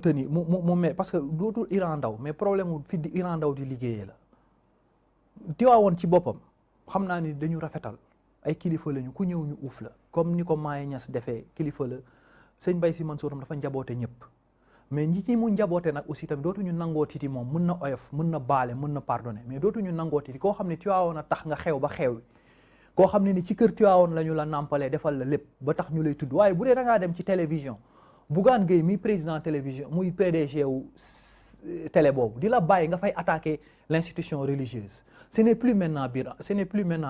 te ni mu mais parce que dootul Iran Ndao mais problème mu fi di Iran Ndao di liggéeyee la Tiwaawoon ci boppam xam naa ni dañu rafetal ay kilifa lañu ku ñëw ñu uuf la comme ni ko Maye Niass defee kilifa la sëñ Mbaye Sy Mansour dafa njaboote ñëpp mais ñi mu njaboote nag aussi tamit dootuñu nangoo titi moom mën na oyof mën na baale mën na pardonner mais dootuñu nangoo titi koo xam ne Tiwaawoon a tax nga xew ba xew wi koo xam ne ni ci kër Tiwaawoon la ñu la nàmpalee defal la lépp ba tax ñu lay tudd waaye bu dee da ngaa dem ci télévision Bougane Gueye mi président télévision muy PDG wu télé boobu di la bàyyi nga fay attaquer l'institution religieuse ce n'est plus maintenant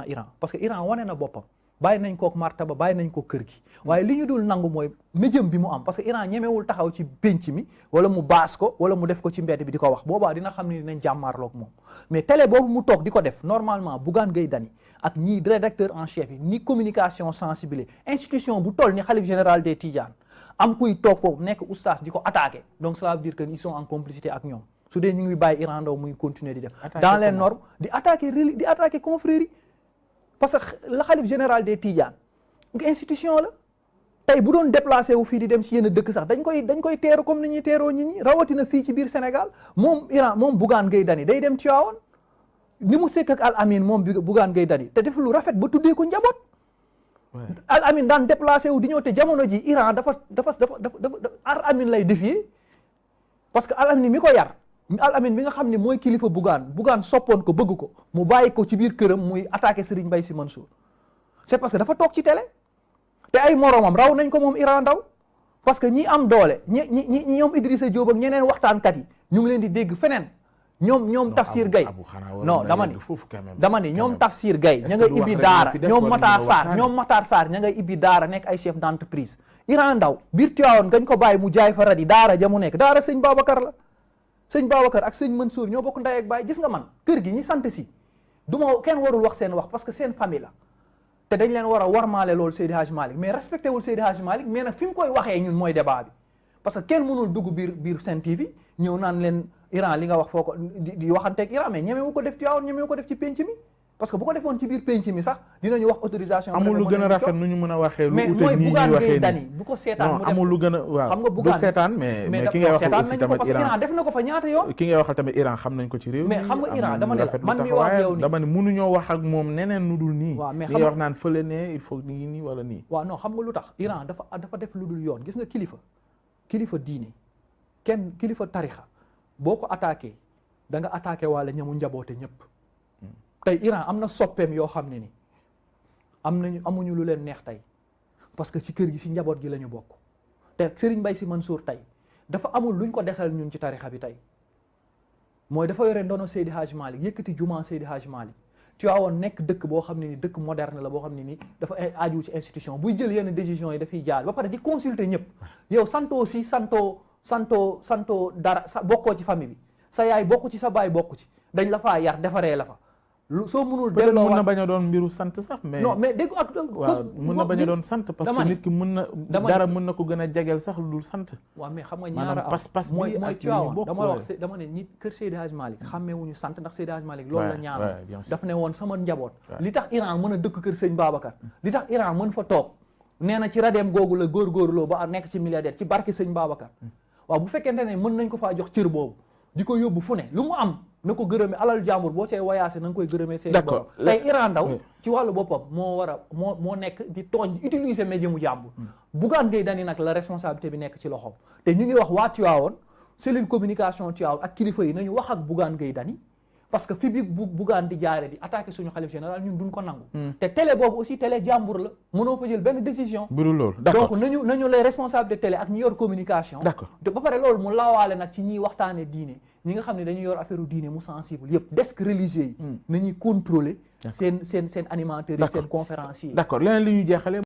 Iran parce que Iran wane na boppam bàyyi nañ kook martaba bàyyi nañ ko kër gi waaye li ñu dul nangu mooy médium bi mu am parce que Iran ñemewul taxaw ci pénc mi wala mu baas ko wala mu def ko ci mbedd bi di ko wax boobaa dina xam ne dinañ jàmmaarloog moom mais télé boobu mu toog di ko def normalement Bougane Gueye Dany ak ñii rédacteur en chef yi ni communication sensible institution bu toll ni xalif général des Tidianes am kuy toog foofu nekk oustaz di ko attaqué donc cela veut dire que ils sont en complicité ak ñoom su dee ñu ngi bàyyi Iran Ndao muy continuer di def dans les normes di attaquer confrérie parce que la xalif général des Tidianes institution la tey bu doon déplacé wu fii di dem ci yenn dëkk sax dañ koy teeru comme ni ñuy teeroo nit ñi rawatina fii ci biir Sénégal moom Bougane Gueye Dany day dem Tivaouane ni mu sekk ak Al Amine moom Bougane Gueye Dany te def lu rafet ba tuddee ko njaboot Al Amine daan déplacé wu di ñëw te jamono ji Iran dafa Al Amine lay défier parce que Al Amine mi ko yar Al Amine bi nga xam ne mooy kilifa Bougane soppoon ko bëgg ko mu bàyyi ko ci biir këram muy attaqué Serigne Mbaye Sy Mansour c'est parce que dafa toog ci télé te ay moromam raw nañ ko moom Iran Ndao parce que ñi am doole ñi ñoom Idrissa Diop ak ñeneen waxtaankat yi ñu ngi leen di dégg feneen ñoom Tafsir Gaye non dama ni ñoom Tafsir Gaye ña ngay ibbi daara ñoom Matar Sarr ña ngay ibbi daara nekk ay chef d'entreprise Iran Ndao biir Tivaouane gañ ko bàyyi mu jaay fa radi daara ja mu nekk daara sëñ Babacar la sëñ Babacar ak sëñ Mansour ñoo bokk ndey ak baay gis nga man kër gi ñi sant si du ma kenn warul wax seen wax parce que seen famille la te dañ leen war a warmaale loolu Seydi Hadj Malick mais respecté wul Seydi Hadj Malick mais nag fi mu koy waxee ñun mooy débat bi parce que kenn mënul dugg biir Sen TV ñëw naan leen Iran li nga wax foo ko di waxanteeg Iran mais ñemewu ko def Tivaouane ñemewu ko def ci penc mi parce que bu ko defoon ci biir penc mi sax dinañu wax autorisation amul lu gën a rafet nu ñu mën a waxee lu ute nii ñuy waxee nii bu ko seetaan mu def amul lu gën a waaw xam nga du seetaan mais ki ngay waxal aussi tamit Iran def na ko fa ñaata yoon ki ngay waxal tamit Iran xam nañ ko ci réew mi mais xam nga Iran dama ne man mi wax yow nii dama ne mënuñoo wax ak moom neneen nu dul nii waaw mais li ngay wax naan fële ne il faut nii wala nii waaw non xam nga lu tax Iran dafa def lu dul yoon gis nga kilifa diine kenn kilifa tarixa boo ko attaqué da nga attaqué wala ñamu njaboote ñëpp tey Iran am na soppeem yoo xam ne ni amuñu lu leen neex tey parce que ci kër gi ci njaboot gi la ñu bokk te Serigne Mbaye Sy Mansour tey dafa amul luñ ko desal ñun ci tarixa bi tey mooy dafa yore ndono Seydi Hadj Malick yëkkati juma Seydi Hadj Malick Tivaouane nekk dëkk boo xam ne ni dëkk moderne la boo xam ne ni dafa aaju ci institution buy jël yenn décisions yi dafay jaar ba pare di consulter ñëpp yow santoo dara bokkoo ci famille bi sa yaay bokku ci sa baay bokku ci dañ la faa yar defaree la fa soo mënul delloo mën na bañ a doon mbiru sant sax mais non mais dégg ak waaw mën na bañ a doon sant parce que nit ki mën na dara mën na ko gën a jegeel sax lu dul sant waaw mais xam nga ñaara pas-pas mooy Tivaouane dama bokk wax dama ne nit kër Seydi Hadj Malick xàmmeewuñu sant ndax Seydi Hadj Malick loolu la ñaanal daf ne woon sama njaboot li tax Iran mën a dëkk kër sëñ Babacar li tax Iran mën fa toog nee na ci radeem googu la góorgóorloo ba nekk ci milliardaire ci barke sëñ Babacar waaw bu fekkente ne mën nañ ko faa jox cër boobu di ko yóbbu fu ne lu mu am na ko gërëmee alal jàmbur boo cee wayaase na nga koy gërëmee seen borom tey Iran Ndao ci wàllu boppam moo nekk di tooñ di utiliser médium mu jàmbur Bougane Gueye Dany nag la responsabilité bi nekk ci loxoom te ñu ngi wax waa Tivaouane cellule communication Tivaouane ak kilifa yi nañu wax ak Bougane Gueye Dany parce que fi bi Bougane di jaare di attaquer suñu xalif général ñun duñ ko nangu te télé boobu aussi télé jàmbur la mënoo fa jël benn décision bu dul loolu d'accord donc nañu les responsables de télé ak ñi yor communication d'accord te ba pare loolu mu laawaale nag ci ñiy waxtaane diine ñi nga xam ne dañuy yor affaire diine mu sensible yëpp desk religieux yi nañuy contrôler seen animateurs yi seen conférenciers yi d'accord leneen li ñu jeexale